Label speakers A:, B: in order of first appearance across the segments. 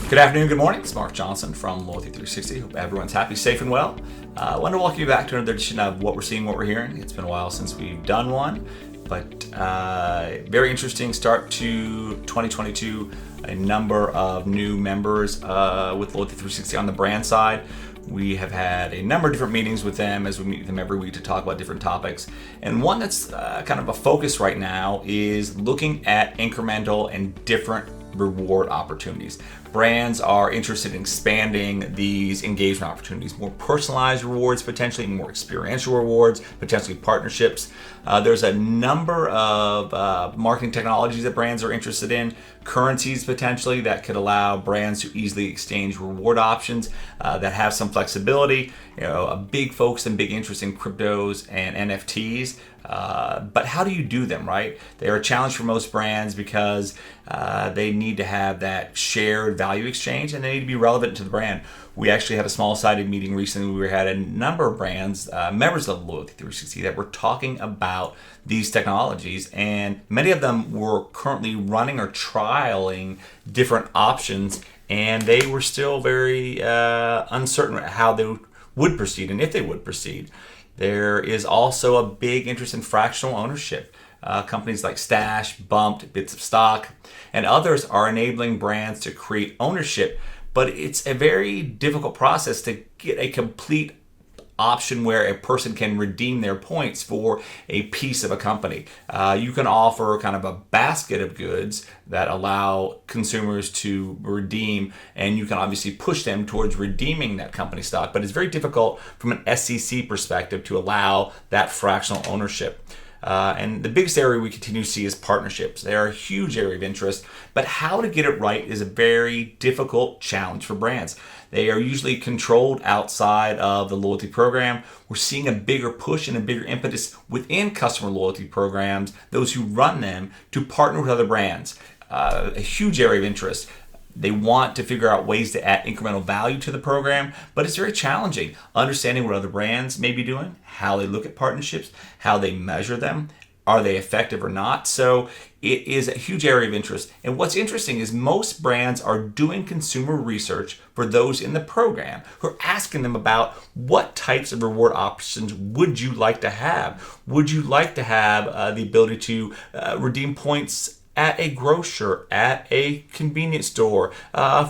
A: Good afternoon, good morning. It's Mark Johnson from Loyalty 360. Hope everyone's happy, safe, and well. I want to welcome you back to another edition of What We're Seeing, What We're Hearing. It's been a while since we've done one, but very interesting start to 2022. A number of new members with Loyalty 360 on the brand side. We have had a number of different meetings with them as we meet them every week to talk about different topics. And one that's kind of a focus right now is looking at incremental and different reward opportunities. Brands are interested in expanding these engagement opportunities, more personalized rewards, potentially more experiential rewards, potentially partnerships. There's a number of marketing technologies that brands are interested in, currencies potentially that could allow brands to easily exchange reward options that have some flexibility. A big focus and big interest in cryptos and NFTs. But how do you do them, right? They are a challenge for most brands because they need to have that shared value exchange and they need to be relevant to the brand. We actually had a small-sided meeting recently where we had a number of brands, members of Loyalty 360, that were talking about these technologies, and many of them were currently running or trialing different options, and they were still very uncertain how they would proceed and if they would proceed. There is also a big interest in fractional ownership. Companies like Stash, Bumped, Bits of Stock, and others are enabling brands to create ownership, but it's a very difficult process to get a complete option where a person can redeem their points for a piece of a company. You can offer kind of a basket of goods that allow consumers to redeem, and you can obviously push them towards redeeming that company stock, but it's very difficult from an SEC perspective to allow that fractional ownership. And the biggest area we continue to see is partnerships. They are a huge area of interest, but how to get it right is a very difficult challenge for brands. They are usually controlled outside of the loyalty program. We're seeing a bigger push and a bigger impetus within customer loyalty programs, those who run them, to partner with other brands. A huge area of interest. They want to figure out ways to add incremental value to the program, but it's very challenging understanding what other brands may be doing, how they look at partnerships, how they measure them, are they effective or not. So it is a huge area of interest. And what's interesting is most brands are doing consumer research for those in the program who are asking them about what types of reward options would you like to have? Would you like to have the ability to redeem points at a grocer, at a convenience store,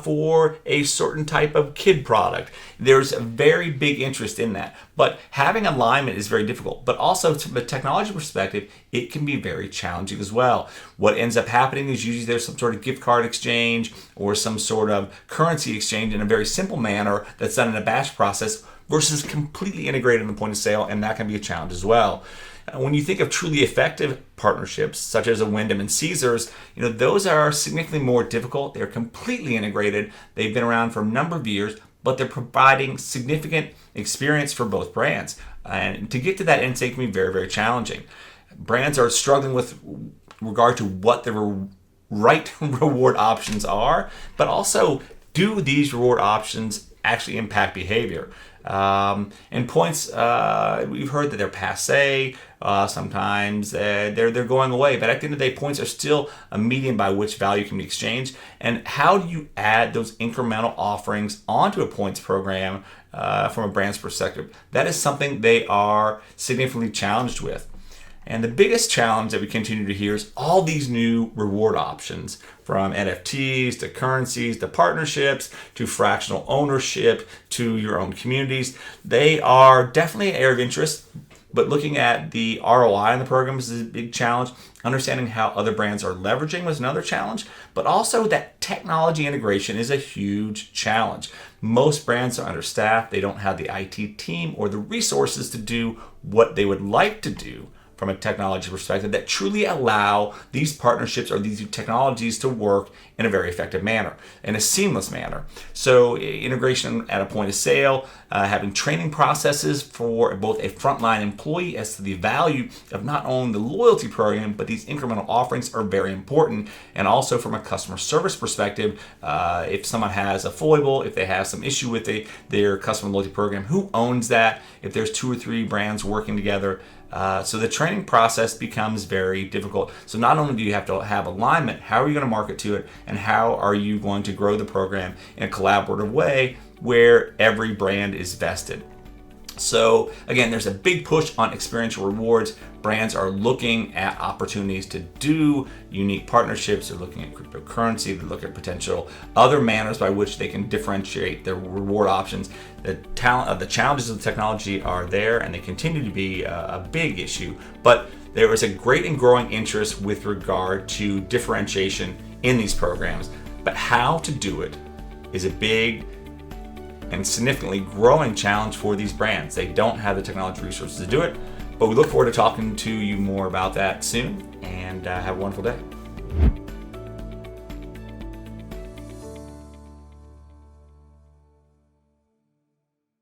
A: for a certain type of kid product? There's a very big interest in that. But having alignment is very difficult. But also from a technology perspective, it can be very challenging as well. What ends up happening is usually there's some sort of gift card exchange or some sort of currency exchange in a very simple manner that's done in a batch process versus completely integrated in the point of sale, and that can be a challenge as well. When you think of truly effective partnerships, such as a Wyndham and Caesars, those are significantly more difficult. They're completely integrated. They've been around for a number of years, but they're providing significant experience for both brands. And to get to that end state can be very, very challenging. Brands are struggling with regard to what the right reward options are, but also, do these reward options actually impact behavior? And points, we've heard that they're passé. Sometimes they're going away, but at the end of the day, points are still a medium by which value can be exchanged. And how do you add those incremental offerings onto a points program from a brand's perspective? That is something they are significantly challenged with. And the biggest challenge that we continue to hear is all these new reward options, from NFTs to currencies to partnerships to fractional ownership to your own communities. They are definitely an area of interest, but looking at the ROI in the program is a big challenge. Understanding how other brands are leveraging was another challenge, but also that technology integration is a huge challenge. Most brands are understaffed. They don't have the IT team or the resources to do what they would like to do from a technology perspective that truly allow these partnerships or these technologies to work in a very effective manner, in a seamless manner. So integration at a point of sale, having training processes for both a frontline employee as to the value of not only the loyalty program, but these incremental offerings are very important. And also from a customer service perspective, if someone has a foible, if they have some issue with their customer loyalty program, who owns that? If there's 2 or 3 brands working together, So the training process becomes very difficult. So not only do you have to have alignment, how are you going to market to it, and how are you going to grow the program in a collaborative way where every brand is vested? So again, there's a big push on experiential rewards. Brands are looking at opportunities to do unique partnerships. They're looking at cryptocurrency. They're looking at potential other manners by which they can differentiate their reward options. The challenges of the technology are there, and they continue to be a big issue. But there is a great and growing interest with regard to differentiation in these programs. But how to do it is a big and significantly growing challenge for these brands. They don't have the technology resources to do it, but we look forward to talking to you more about that soon, and have a wonderful day.